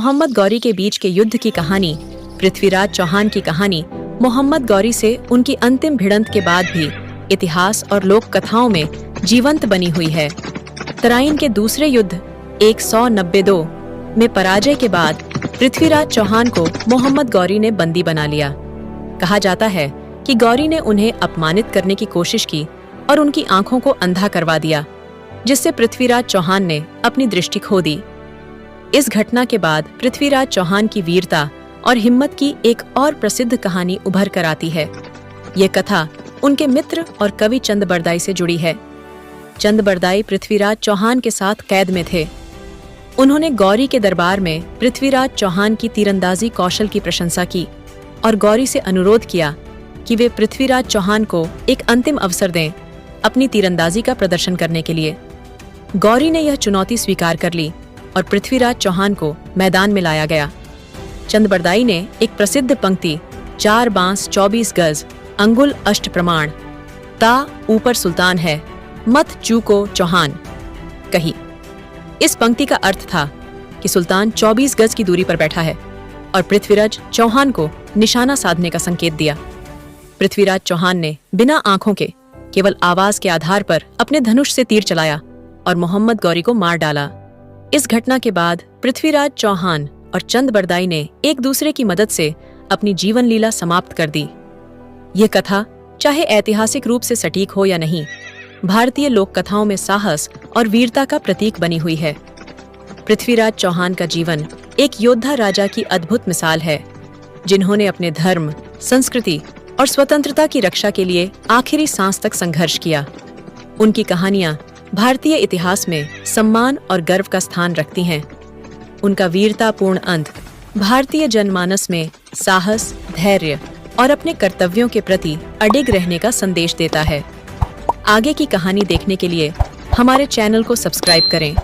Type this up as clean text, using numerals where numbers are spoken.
मोहम्मद गौरी के बीच के युद्ध की कहानी, पृथ्वीराज चौहान की कहानी मोहम्मद गौरी से उनकी अंतिम भिड़ंत के बाद भी इतिहास और लोक कथाओं में जीवंत बनी हुई है। तराइन के दूसरे युद्ध 192 में पराजय के बाद पृथ्वीराज चौहान को मोहम्मद गौरी ने बंदी बना लिया। कहा जाता है कि गौरी ने उन्हें अपमानित करने की कोशिश की और उनकी आंखों को अंधा करवा दिया, जिससे पृथ्वीराज चौहान ने अपनी दृष्टि खो दी। इस घटना के बाद पृथ्वीराज चौहान की वीरता और हिम्मत की एक और प्रसिद्ध कहानी उभर कर आती है। ये कथा उनके मित्र और कवि चंद बरदाई से जुड़ी है। चंद बरदाई पृथ्वीराज चौहान के साथ कैद में थे। उन्होंने गौरी के दरबार में पृथ्वीराज चौहान की तीरंदाजी कौशल की प्रशंसा की और गौरी से अनुरोध किया कि वे पृथ्वीराज चौहान को एक अंतिम अवसर दें अपनी तीरंदाजी का प्रदर्शन करने के लिए। गौरी ने यह चुनौती स्वीकार कर ली और पृथ्वीराज चौहान को मैदान में लाया गया। चंद बरदाई ने एक प्रसिद्ध पंक्ति 4 बांस 24 गज अंगुल अष्ट प्रमाण ता ऊपर सुल्तान है मत चूको चौहान कही। इस पंक्ति का अर्थ था कि सुल्तान 24 गज की दूरी पर बैठा है और पृथ्वीराज चौहान को निशाना साधने का संकेत दिया। पृथ्वीराज चौहान ने बिना आंखों के केवल आवाज के आधार पर अपने धनुष से तीर चलाया और मोहम्मद गौरी को मार डाला। इस घटना के बाद पृथ्वीराज चौहान और चंद बरदाई ने एक दूसरे की मदद से अपनी जीवन लीला समाप्त कर दी। ये कथा चाहे ऐतिहासिक रूप से सटीक हो या नहीं, भारतीय लोक कथाओं में साहस और वीरता का प्रतीक बनी हुई है। पृथ्वीराज चौहान का जीवन एक योद्धा राजा की अद्भुत मिसाल है, जिन्होंने अपने धर्म, संस्कृति और स्वतंत्रता की रक्षा के लिए आखिरी सांस तक संघर्ष किया। उनकी कहानियां भारतीय इतिहास में सम्मान और गर्व का स्थान रखती हैं। उनका वीरतापूर्ण अंत भारतीय जनमानस में साहस, धैर्य और अपने कर्तव्यों के प्रति अडिग रहने का संदेश देता है। आगे की कहानी देखने के लिए हमारे चैनल को सब्सक्राइब करें